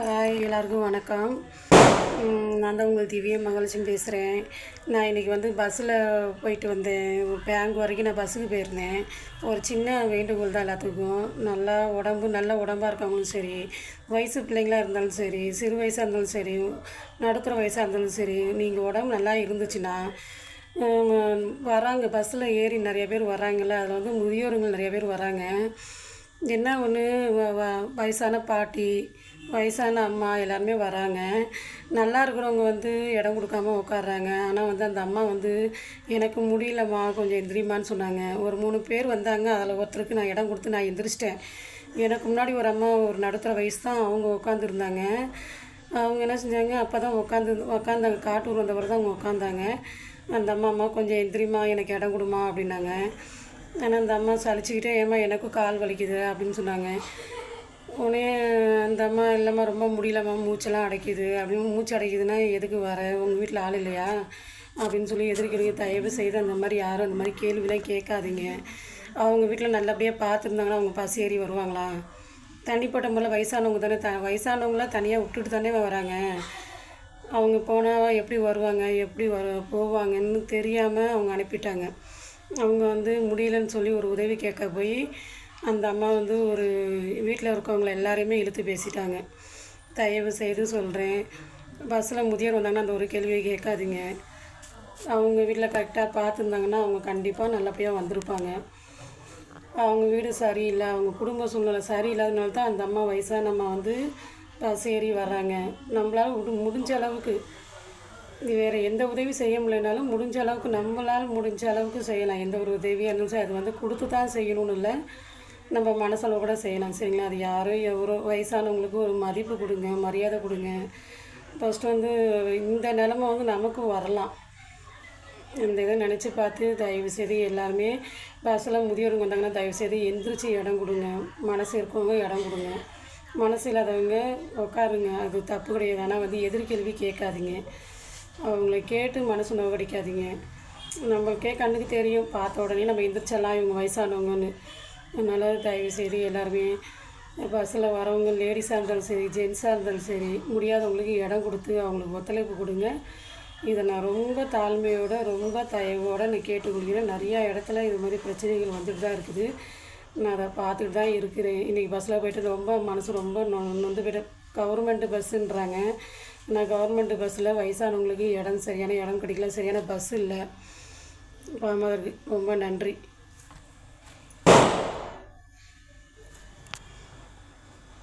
Hi எல்லாருக்கும் வணக்கம். நான் தான் உங்கள் திவ்யா மகாலட்சுமி பேசுகிறேன். நான் இன்றைக்கி பஸ்ஸில் போயிட்டு வந்தேன். பேங்க் வரைக்கும் நான் பஸ்ஸுக்கு போயிருந்தேன். ஒரு சின்ன வேண்டுகோள் தான் எல்லாத்துக்கும். நல்ல உடம்பாக இருக்கவங்களும் சரி, வயசு பிள்ளைங்களாக இருந்தாலும் சரி, சிறு வயசாக இருந்தாலும் சரி, நடுத்தர வயசாக இருந்தாலும் சரி, நீங்கள் உடம்பு நல்லா இருந்துச்சுன்னா வராங்க. பஸ்ஸில் ஏறி நிறைய பேர் வராங்கள்ல, அதில் முதியோர்கள் நிறைய பேர் வராங்க. என்ன ஒன்று வயசான பாட்டி, வயசான அம்மா எல்லாருமே வராங்க. நல்லா இருக்கிறவங்க இடம் கொடுக்காம உட்கார்றாங்க. ஆனால் அந்த அம்மா எனக்கு முடியலம்மா கொஞ்சம் எந்திரிம்மான்னு சொன்னாங்க. ஒரு 3 பேர் வந்தாங்க. அதில் ஒருத்தருக்கு நான் இடம் கொடுத்து நான் எந்திரிச்சிட்டேன். எனக்கு முன்னாடி ஒரு அம்மா, ஒரு நடுத்தர வயசு தான், அவங்க உட்காந்துருந்தாங்க. அவங்க என்ன செஞ்சாங்க, அப்போ தான் உட்காந்தாங்க. காட்டூர் வந்தவர் தான் அவங்க உட்காந்தாங்க. அந்த அம்மா கொஞ்சம் எந்திரிம்மா, எனக்கு இடம் கொடுமா அப்படின்னாங்க. ஆனால் அந்த அம்மா சலிச்சுக்கிட்டே, ஏம்மா எனக்கும் கால் வலிக்குது அப்படின்னு சொன்னாங்க. உடனே அந்த அம்மா, இல்லைம்மா ரொம்ப முடியலம்மா, மூச்செல்லாம் அடைக்குது அப்படின்னு. மூச்சு அடைக்குதுன்னா எதுக்கு வர, உங்கள் வீட்டில் ஆள் இல்லையா அப்படின்னு சொல்லி எதிர்க்கிறீங்க. தயவு செய்து அந்த மாதிரி யாரும் அந்த மாதிரி கேள்விலாம் கேட்காதீங்க. அவங்க வீட்டில் நல்லபடியாக பார்த்துருந்தாங்கன்னா அவங்க பசி ஏறி வருவாங்களா? தனிப்பட்ட முறையில் வயசானவங்க தானே, வயசானவங்களாம் தனியாக விட்டுட்டு தானே வராங்க. அவங்க போனால் எப்படி வருவாங்க, எப்படி போவாங்கன்னு தெரியாமல் அவங்க அனுப்பிட்டாங்க. அவங்க முடியலன்னு சொல்லி ஒரு உதவி கேட்க போய் அந்த அம்மா ஒரு வீட்டில் இருக்கவங்கள எல்லாரையுமே இழுத்து பேசிட்டாங்க. தயவு செய்து சொல்கிறேன், பஸ்ஸில் முதியோர் வந்தாங்கன்னா அந்த ஒரு கேள்வியை கேட்காதீங்க. அவங்க வீட்டில் கரெக்டாக பார்த்துருந்தாங்கன்னா அவங்க கண்டிப்பாக நல்லபடியாக வந்திருப்பாங்க. அவங்க வீடு சரியில்லை, அவங்க குடும்ப சூழ்நிலை சரியில்லாதனால தான் அந்த அம்மா, வயசான அம்மா பஸ் ஏறி வர்றாங்க. நம்மளால் முடிஞ்ச அளவுக்கு, வேறு எந்த உதவி செய்ய முடியலனாலும் முடிஞ்ச அளவுக்கு, நம்மளால் முடிஞ்ச அளவுக்கு செய்யலாம். எந்த ஒரு உதவியாக இருந்தாலும் சரி, அது கொடுத்து தான் செய்யணும்னு இல்லை, நம்ம மனசளவு கூட செய்யலாம். சரிங்களா? அது யாரோ எவரோ வயசானவங்களுக்கு ஒரு மதிப்பு கொடுங்க, மரியாதை கொடுங்க. ஃபஸ்ட்டு இந்த நிலமை நமக்கும் வரலாம். இந்த இதை நினச்சி பார்த்து தயவுசெய்து எல்லாருமே பஸ்ஸில் முதியோருங்க வந்தாங்கன்னா தயவுசெய்து எந்திரிச்சு இடம் கொடுங்க. மனசு இருக்கவங்க இடம் கொடுங்க, மனசு இல்லாதவங்க உட்காருங்க. அது தப்பு கிடையாது. ஆனால் எதிர்கேள்வி கேட்காதீங்க. அவங்கள கேட்டு மனசு நோகடிக்காதீங்க. நம்மளுக்கே கண்ணுக்கு தெரியும், பார்த்த உடனே நம்ம எந்திரிச்சிடலாம் இவங்க வயசானவங்கன்னு. அதனால் தயவுசெய்து எல்லாருமே பஸ்ஸில் வரவங்க, லேடிஸாக இருந்தாலும் சரி, ஜென்ஸாக இருந்தாலும் சரி, முடியாதவங்களுக்கு இடம் கொடுத்து அவங்களுக்கு ஒத்துழைப்பு கொடுங்க. இதை நான் ரொம்ப தாழ்மையோடு, ரொம்ப தயவோடு நான் கேட்டுக்கொள்கிறேன். நிறையா இடத்துல இது மாதிரி பிரச்சனைகள் வந்துட்டு தான் இருக்குது. நான் அதை பார்த்துட்டு தான் இருக்கிறேன். இன்றைக்கி பஸ்ஸில் போய்ட்டு ரொம்ப மனசு ரொம்ப நொந்து போய்ட்டு. கவர்மெண்ட்டு பஸ்ஸுன்றாங்க. நான் கவர்மெண்ட்டு பஸ்ஸில் வயசானவங்களுக்கு சரியான இடம் கிடைக்கல, சரியான பஸ் இல்லை. பாவமாக இருக்குது. ரொம்ப நன்றி.